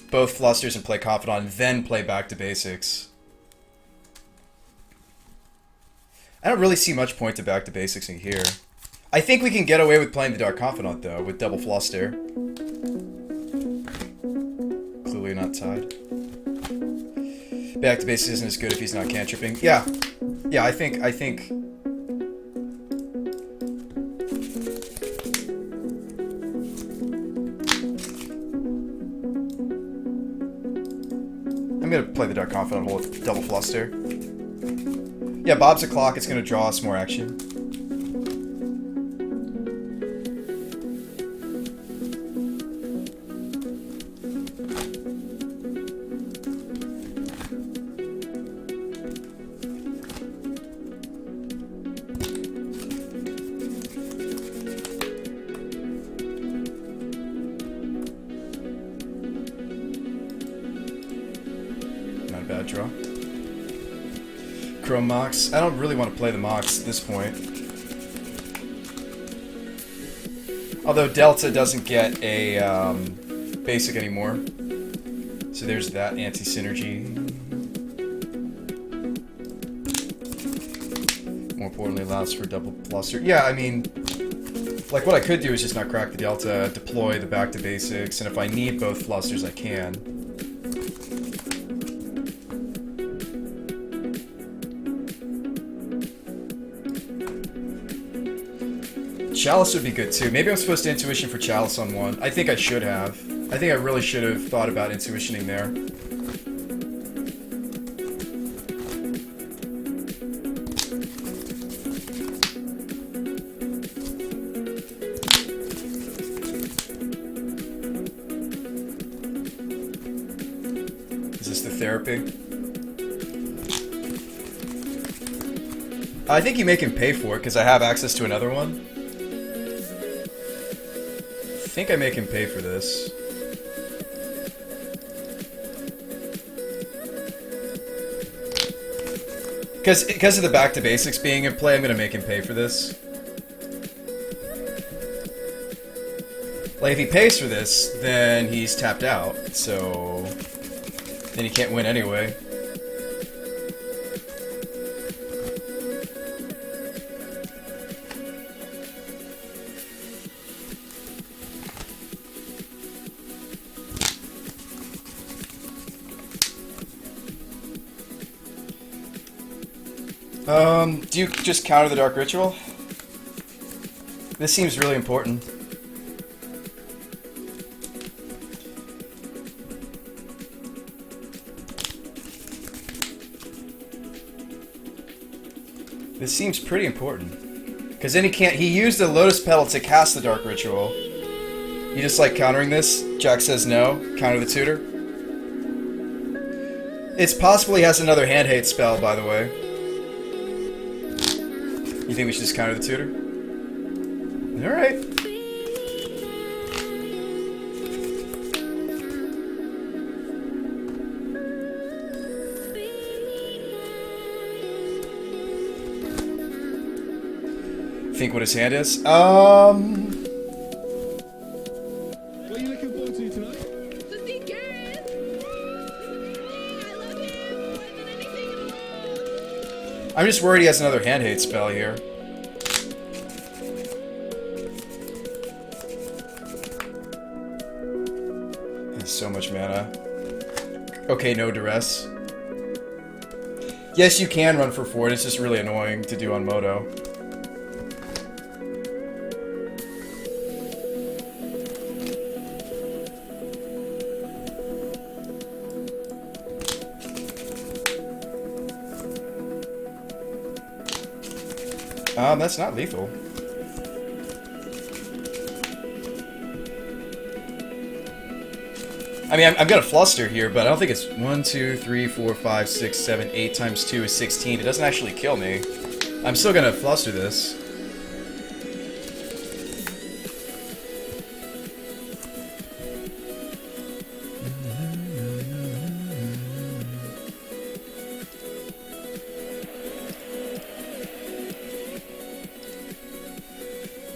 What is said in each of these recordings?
both flusters and play Confidant, and then play back to basics. I don't really see much point to back to basics in here. I think we can get away with playing the Dark Confidant, though, with double fluster. Clearly not tied. Back to basics isn't as good if he's not cantripping. Yeah. Yeah, I think... I'm gonna play the Dark Confidant hole with double fluster. Yeah, Bob's a clock. It's gonna draw us more action. Not a bad draw. Chrome Mox. I don't really want to play the Mox at this point. Although Delta doesn't get a basic anymore. So there's that anti-synergy. More importantly, allows for double fluster. Yeah, I mean, like what I could do is just not crack the Delta, deploy the back to basics, and if I need both flusters, I can. Chalice would be good too. Maybe I'm supposed to intuition for Chalice on one. I think I should have. I think I really should have thought about intuitioning there. Is this the therapy? I think you make him pay for it because I have access to another one. I think I make him pay for this. Because of the back to basics being in play, I'm gonna make him pay for this. Like if he pays for this, then he's tapped out, so then he can't win anyway. Do you just counter the Dark Ritual? This seems really important. This seems pretty important. Because then he used the Lotus Petal to cast the Dark Ritual. You just like countering this? Jack says no. Counter the tutor. It's possible he has another hand hate spell, by the way. You think we should just counter the tutor? Alright. Think what his hand is? What are you looking forward to tonight? To see Gareth! I love him more than anything in the world! I'm just worried he has another hand hate spell here. Has so much mana. Okay, no duress. Yes, you can run for forward. It's just really annoying to do on Moto. That's not lethal. I mean, I'm gonna fluster here, but I don't think it's 1, 2, 3, 4, 5, 6, 7, 8 times 2 is 16. It doesn't actually kill me. I'm still gonna fluster this.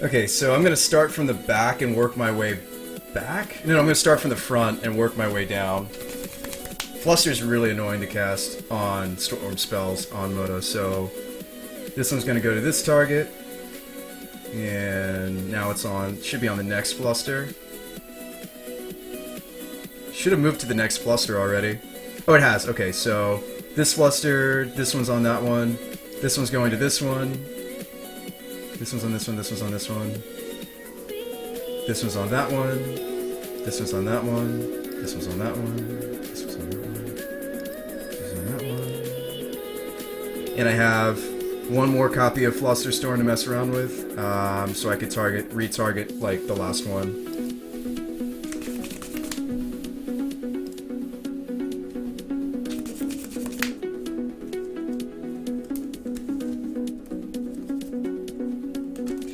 Okay, so I'm gonna start from the back and work my way back? No, I'm gonna start from the front and work my way down. Fluster's really annoying to cast on storm spells on Moto, so this one's gonna go to this target. And now it's on, should be on the next Fluster. Should have moved to the next Fluster already. Oh, it has. Okay, so this Fluster, this one's on that one. This one's going to this one. This one's on this one, this one's on this one. This one's on that one. This one's on that one. This one's on that one. This one's on that one. This one's on that one. And I have one more copy of Flusterstorm to mess around with, so I could retarget like the last one.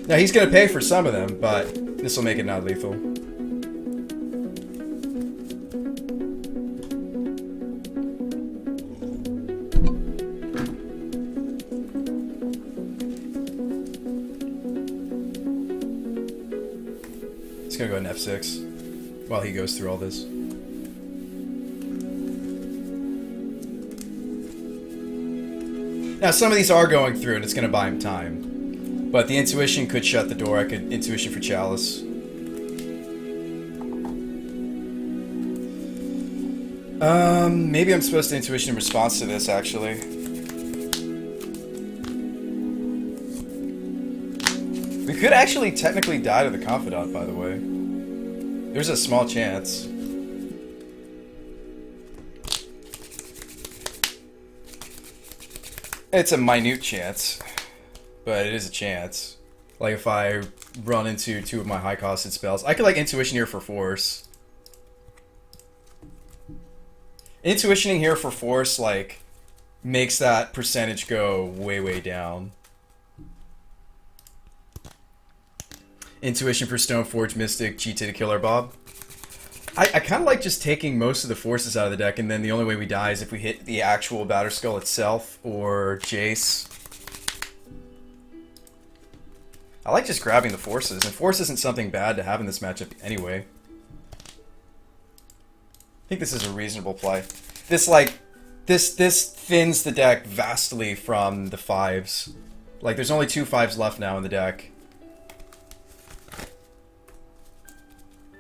Now he's gonna pay for some of them, but this will make it not lethal. It's gonna go in F6 while he goes through all this. Now some of these are going through and it's gonna buy him time. But the intuition could shut the door. I could intuition for Chalice. Maybe I'm supposed to intuition in response to this, actually. We could actually technically die to the Confidant, by the way. There's a small chance. It's a minute chance. But it is a chance. Like if I run into two of my high-costed spells. I could like Intuition here for Force. Intuitioning here for Force, like, makes that percentage go way, way down. Intuition for Stoneforge Mystic, Cheat to Killer Bob. I kind of like just taking most of the forces out of the deck, and then the only way we die is if we hit the actual Batterskull itself, or Jace. I like just grabbing the forces, and force isn't something bad to have in this matchup anyway. I think this is a reasonable play. This, like, this thins the deck vastly from the 5s. Like, there's only 2 5s left now in the deck.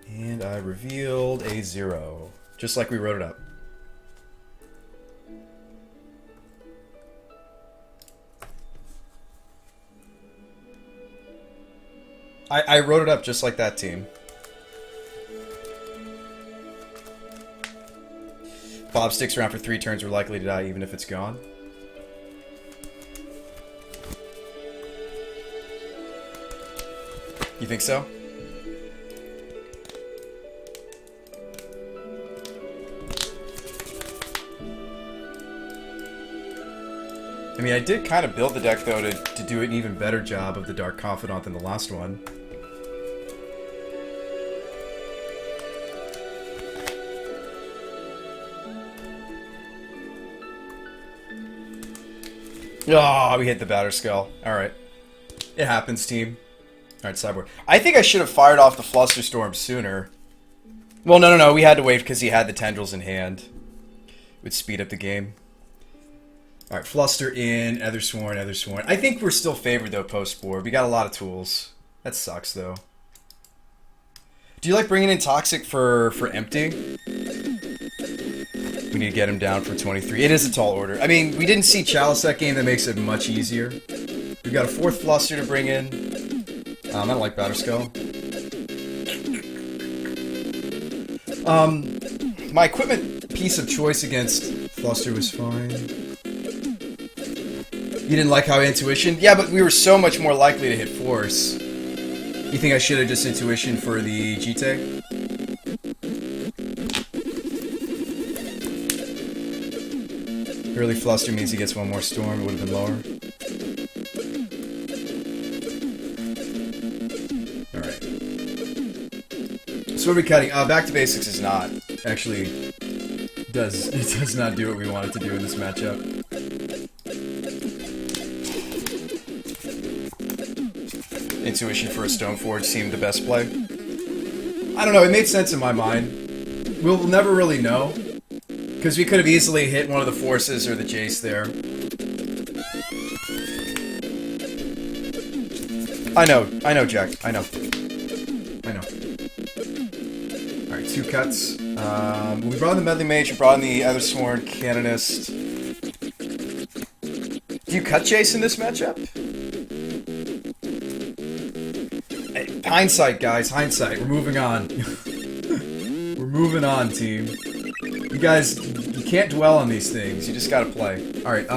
And I revealed a 0, just like we wrote it up. I wrote it up just like that, team. Bob sticks around for 3 turns, we're likely to die even if it's gone. You think so? I mean, I did kind of build the deck, though, to do an even better job of the Dark Confidant than the last one. Oh, we hit the Batterskull. Alright. It happens, team. Alright, sideboard. I think I should have fired off the Flusterstorm sooner. Well, no. We had to wait because he had the Tendrils in hand. It would speed up the game. Alright, Fluster in, Ethersworn. I think we're still favored, though, post-board. We got a lot of tools. That sucks, though. Do you like bringing in Toxic for empty? We need to get him down for 23. It is a tall order. I mean, we didn't see Chalice that game. That makes it much easier. We've got a 4th Fluster to bring in. I don't like Batterskull. My equipment piece of choice against Fluster was fine. You didn't like how Intuition? Yeah, but we were so much more likely to hit Force. You think I should have just Intuition for the GT? Early Fluster means he gets one more Storm. It would have been lower. Alright. So what are we cutting? Back to Basics is not. Actually, it does not do what we want it to do in this matchup. Intuition for a Stoneforge seemed the best play. I don't know, it made sense in my mind. We'll never really know. Because we could have easily hit one of the forces or the Jace there. I know, Jack. I know. Alright, 2 cuts. We brought in the Meddling Mage, we brought in the Ethersworn Canonist. Do you cut Jace in this matchup? Hey, hindsight, guys, hindsight. We're moving on. We're moving on, team. You guys, you can't dwell on these things. You just gotta play. Alright,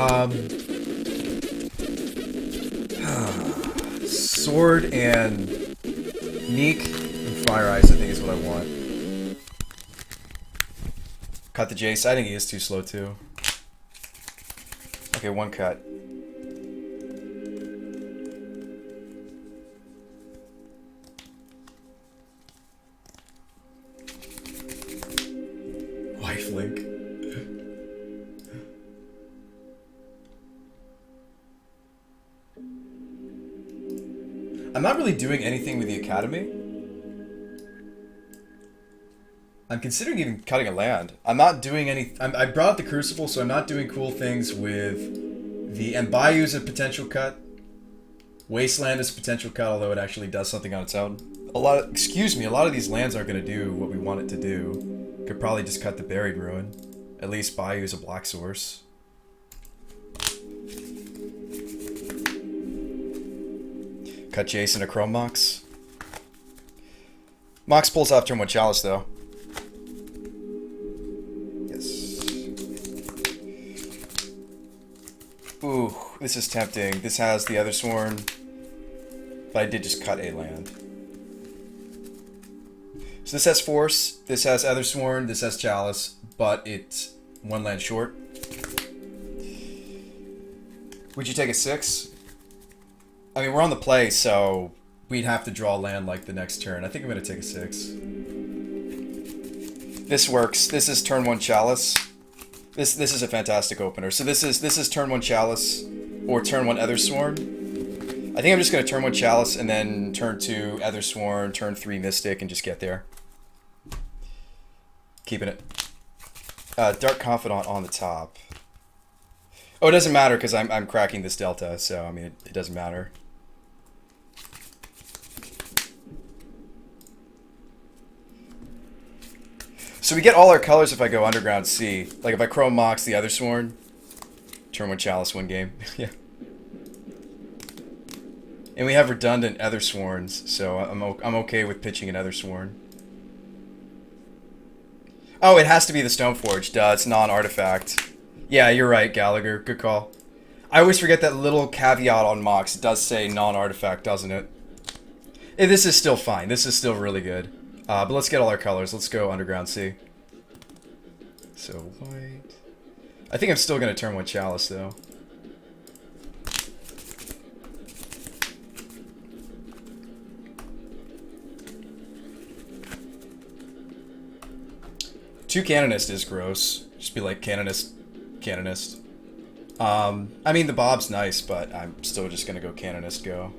Sword and Neek and Fire Eyes, I think is what I want. Cut the Jace. I think he is too slow, too. Okay, 1 cut. Wife Link. I'm not really doing anything with the Academy. I'm considering even cutting a land. I'm not doing any... I brought up the Crucible, so I'm not doing cool things with the... And Bayou's a potential cut. Wasteland is a potential cut, although it actually does something on its own. A lot of these lands aren't going to do what we want it to do. Could probably just cut the Buried Ruin. At least Bayou's a black source. Cut Jason a Chrome Mox. Mox pulls off turn 1 Chalice, though. Yes. Ooh, this is tempting. This has the Ethersworn, but I did just cut a land. So this has Force, this has Ethersworn, this has Chalice, but it's 1 land short. Would you take a 6? I mean, we're on the play, so we'd have to draw land like the next turn. I think I'm going to take a 6. This works. This is turn 1 Chalice. This is a fantastic opener. So this is turn 1 Chalice or turn 1 Ethersworn. I think I'm just going to turn 1 Chalice and then turn 2 Ethersworn, turn 3 Mystic, and just get there. Keeping it. Dark Confidant on the top. Oh, it doesn't matter because I'm cracking this Delta, so I mean it doesn't matter. So we get all our colors if I go Underground C. Like if I Chrome Mox the Ethersworn, turn 1 Chalice, 1 game. Yeah. And we have redundant Ethersworns, so I'm okay with pitching an Ethersworn. Oh, it has to be the Stoneforge. Duh, it's non-artifact. Yeah, you're right, Gallagher. Good call. I always forget that little caveat on Mox. It does say non-artifact, doesn't it? This is still fine. This is still really good. But let's get all our colors. Let's go Underground C. So, white. I think I'm still going to turn 1 Chalice, though. Two Canonist is gross. Just be like Canonist. I mean, the Bob's nice, but I'm still just going to go Canonist go.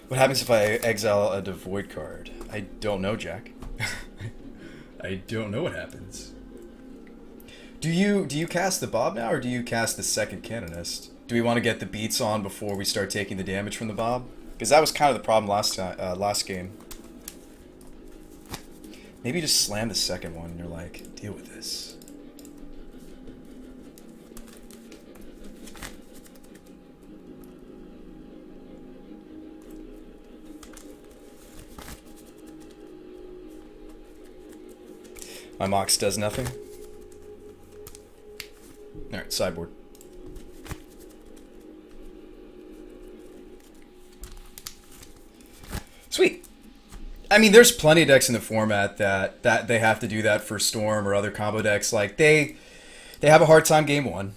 What happens if I exile a Devoid card? I don't know, Jack. I don't know what happens. Do you cast the Bob now, or do you cast the second Canonist? Do we want to get the beats on before we start taking the damage from the Bob? Because that was kind of the problem last game. Maybe just slam the second one and you're like, deal with this. My Mox does nothing. Alright, sideboard. Sweet. I mean, there's plenty of decks in the format that they have to do that for Storm or other combo decks. Like they have a hard time game 1.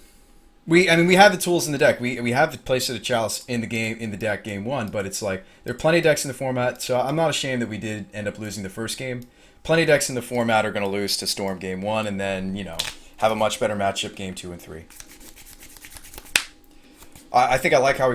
We have the tools in the deck. We have the place of the Chalice in the deck game 1, but it's like there are plenty of decks in the format. So I'm not ashamed that we did end up losing the first game. Plenty of decks in the format are going to lose to Storm game 1, and then have a much better matchup game 2 and 3. I think I like how we